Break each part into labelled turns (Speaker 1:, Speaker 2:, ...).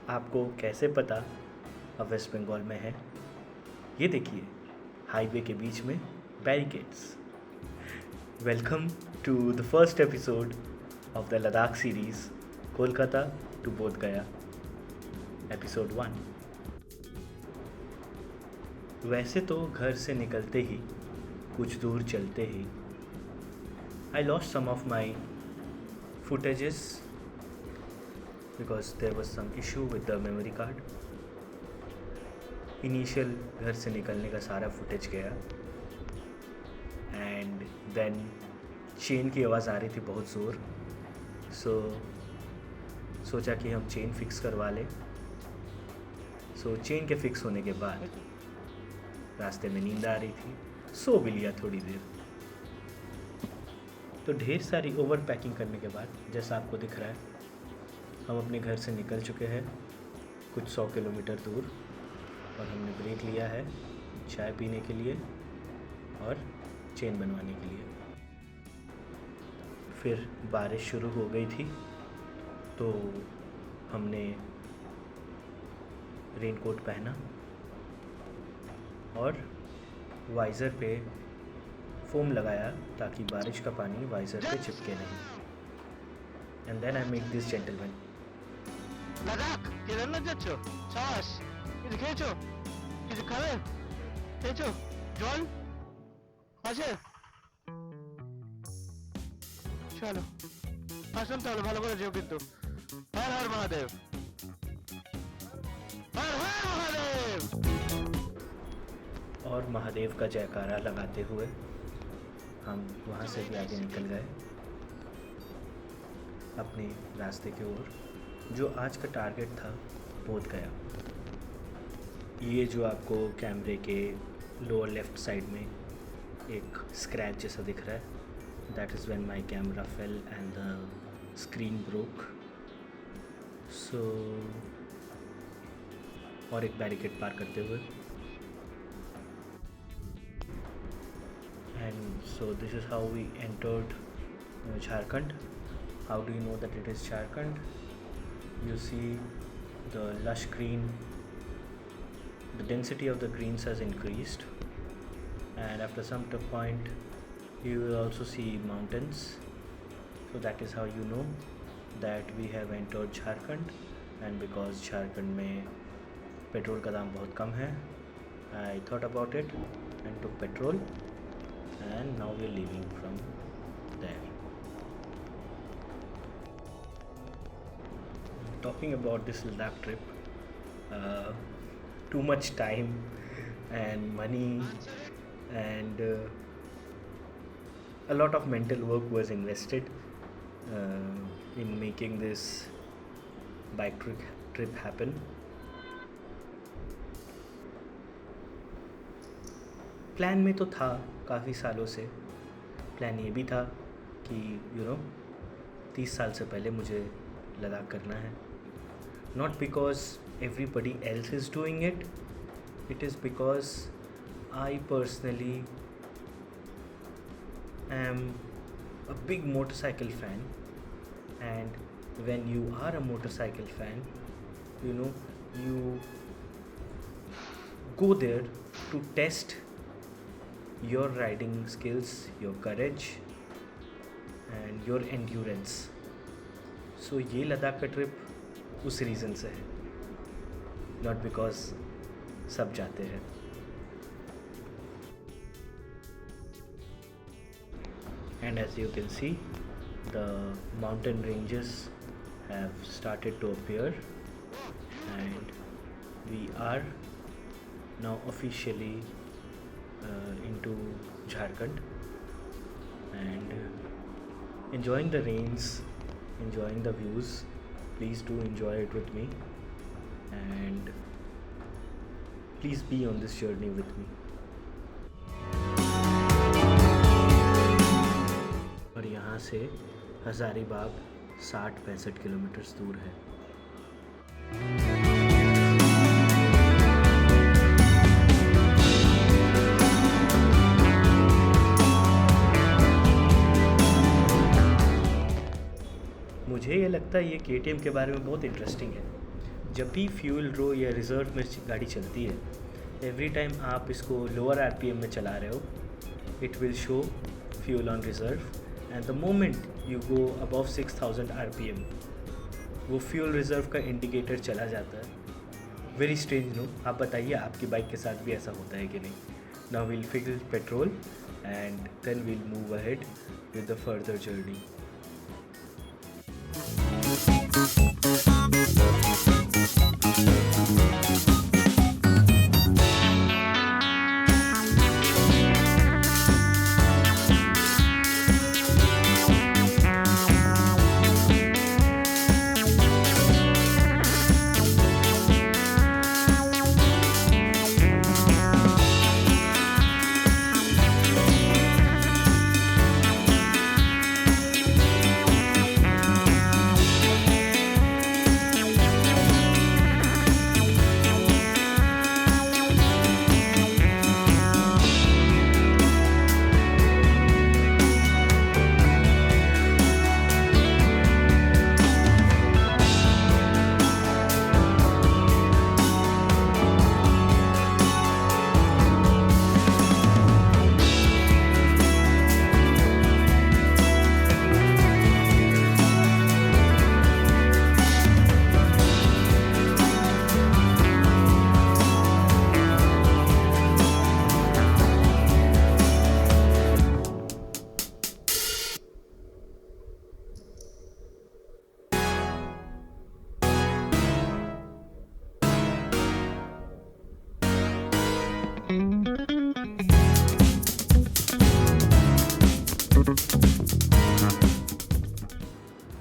Speaker 1: आपको कैसे पता अब वेस्ट बंगाल में है? ये देखिए, हाईवे के बीच में barricades. Welcome to the first episode of the Ladakh series Kolkata to Bodh Gaya, episode 1। वैसे तो घर से निकलते ही, कुछ दूर चलते ही, I lost some of my footages because there was some issue with the memory card. Initial घर से निकलने का सारा फुटेज गया एंड देन चेन की आवाज़ आ रही थी बहुत ज़ोर, सोचा कि हम चेन फिक्स करवा लें। चेन के फिक्स होने के बाद रास्ते में नींद आ रही थी, सो भी लिया थोड़ी देर। तो ढेर सारी ओवर पैकिंग करने के बाद, जैसा आपको दिख रहा है, हम अपने घर से निकल चुके हैं कुछ 100 किलोमीटर दूर और हमने ब्रेक लिया है चाय पीने के लिए और चेन बनवाने के लिए। फिर बारिश शुरू हो गई थी तो हमने रेनकोट पहना और वाइज़र पे फोम लगाया ताकि बारिश का पानी वाइज़र पे चिपके नहीं। And then I make this gentleman.
Speaker 2: Ladakh Kedarnath যাচ্ছ? সাবাস। কিছু খেয়েছো? কিছু খাবে? খেয়েছো? জল আছে? চলো আসুন তাহলে, ভালো করে যেও কিন্তু। হর হর মহাদেব, হর হর মহাদেব।
Speaker 1: और महादेव का जयकारा लगाते हुए हम वहाँ से भी आगे निकल गए अपने रास्ते की ओर, जो आज का टारगेट था बोध गया। ये जो आपको कैमरे के लोअर लेफ़्ट साइड में एक स्क्रैच जैसा दिख रहा है, that is when my camera fail and the screen broke. और एक बैरिकेड पार करते हुए, and so this is how we entered Jharkhand. How do you know that it is Jharkhand? You see the lush green, the density of the greens has increased, and after some point you will also see mountains, so that is how you know that we have entered Jharkhand. And because Jharkhand में petrol का दाम बहुत कम है, I thought about it and took petrol, and now we're leaving from there. Talking about this Ladakh trip, too much time and money and a lot of mental work was invested in making this bike trip happen. Plan में तो था काफ़ी सालों से, plan ये भी था कि 30 साल से पहले मुझे लद्दाख करना है। Not because everybody else is doing it, it is because I personally am a big motorcycle fan, and when you are a motorcycle fan, you go there to test your riding skills, your courage and your endurance. So ये लद्दाख का trip उस reason से है, not because सब जाते हैं। And as you can see, the mountain ranges have started to appear, and we are now officially into Jharkhand and enjoying the rains, enjoying the views. Please do enjoy it with me, and please be on this journey with me. और यहाँ से Hazaribagh 60-65 kilometre दूर है। मुझे ये लगता है ये KTM के बारे में बहुत इंटरेस्टिंग है। जब भी फ्यूल रो या रिज़र्व में गाड़ी चलती है, एवरी टाइम आप इसको लोअर आरपीएम में चला रहे हो, it will show fuel on reserve and the moment you go above 6000 RPM वो फ्यूल रिज़र्व का इंडिकेटर चला जाता है. Very strange no. आप बताइए आपकी बाइक के साथ भी ऐसा होता है कि नहीं. Now will fill petrol and then will move ahead with the further journey.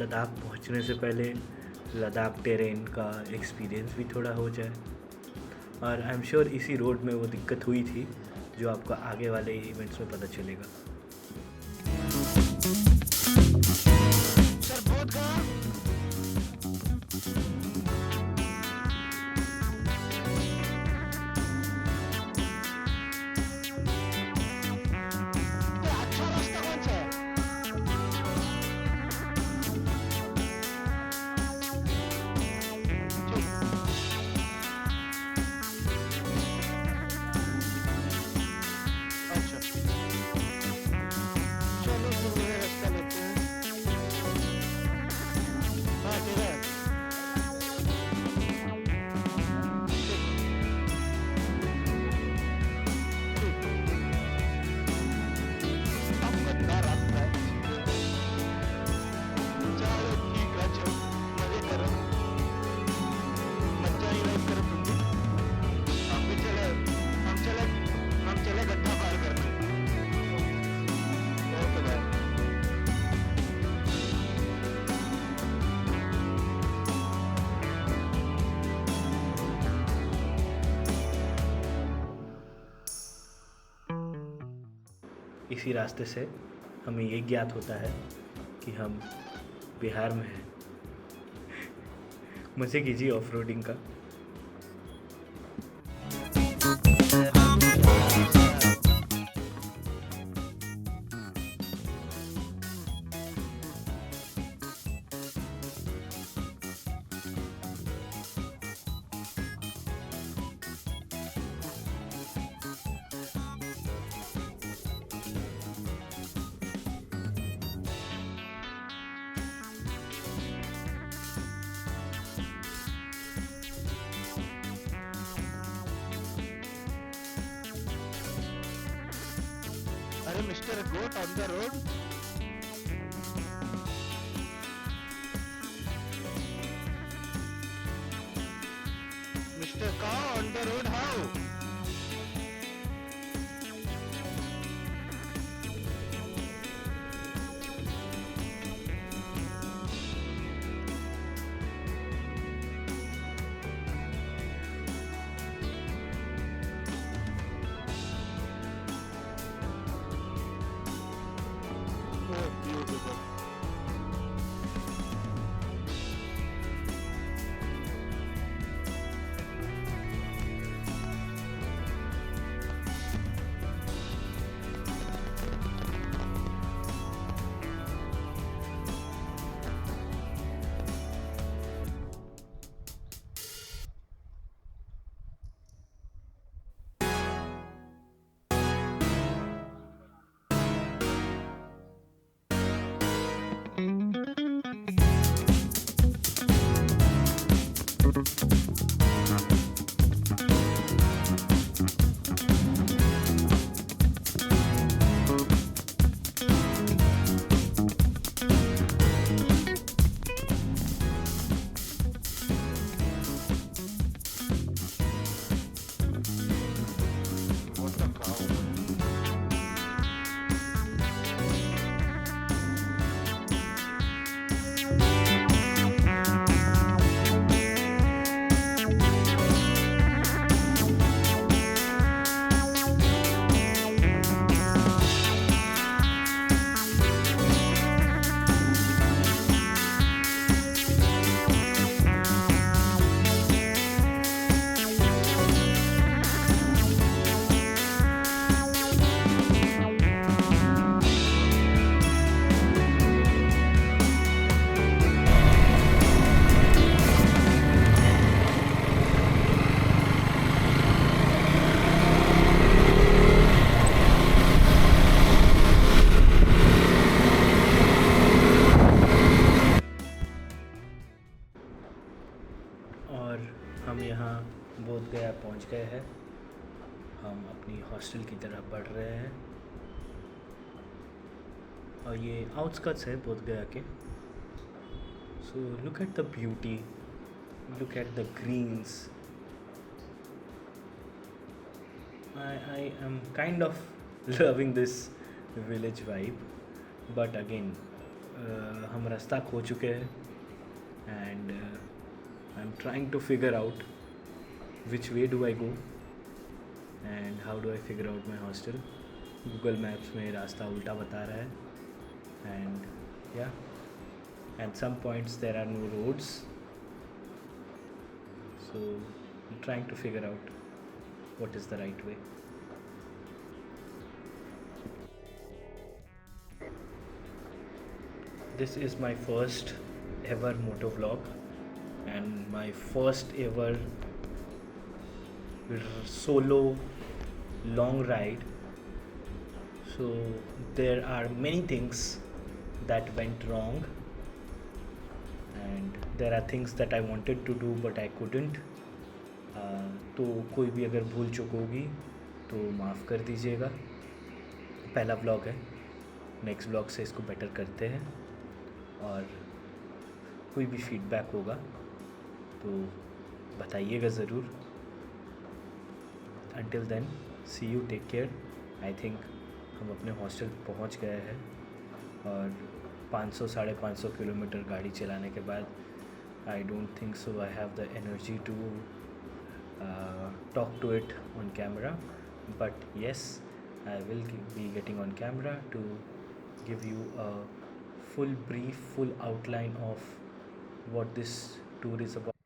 Speaker 1: Ladakh पहुंचने से पहले लद्दाख टेरेन का एक्सपीरियंस भी थोड़ा हो जाए. और आई एम श्योर इसी रोड में वो दिक्कत हुई थी जो आपको आगे वाले इवेंट्स में पता चलेगा.
Speaker 2: सर बहुत कहाँ अच्छा रास्ता कौन सा है? अच्छा चलो दूसरे रास्ता लेते हैं. हाँ तेरा है. अब गंदा रास्ता है. चलो ठीक है. चलो मजे करो. मजा ही नहीं करो तुम भी. हम भी चले. हम चले गड्ढा पार करने. Okay bye.
Speaker 1: इसी रास्ते से हमें ये ज्ञात होता है कि हम बिहार में हैं. मज़े कीजिए ऑफ रोडिंग का. अरे mister goat on the road. Mister cow on the road how. Oh, beautiful.
Speaker 2: What the cow?
Speaker 1: और हम यहाँ बोध गया पहुँच गए हैं। हम अपनी हॉस्टल की तरफ बढ़ रहे हैं और ये आउटस्कट्स है बोध गया के। So look at the beauty, look at the greens. I am kind of loving this village vibe, but again हम रास्ता खो चुके हैं and I'm trying to figure out which way do I go and how do I figure out my hostel. Google Maps में रास्ता उल्टा बता रहा है and yeah, at some points there are no roads, so I'm trying to figure out what is the right way. This is my first ever moto vlog and my first ever solo long ride. So there are many things that went wrong and there are things that I wanted to do but I couldn't. तो कोई भी अगर भूल चूक होगी तो माफ़ कर दीजिएगा। पहला व्लॉग है, नेक्स्ट व्लॉग से इसको बेटर करते हैं और कोई भी फीडबैक होगा तो बताइएगा ज़रूर। Until then, see you, take care. I think हम अपने हॉस्टल पहुंच गए हैं और 500-550 किलोमीटर गाड़ी चलाने के बाद I don't think so I have the energy to talk to it on camera, but yes, I will be getting on camera to give you a full brief, full outline of what this tour is about.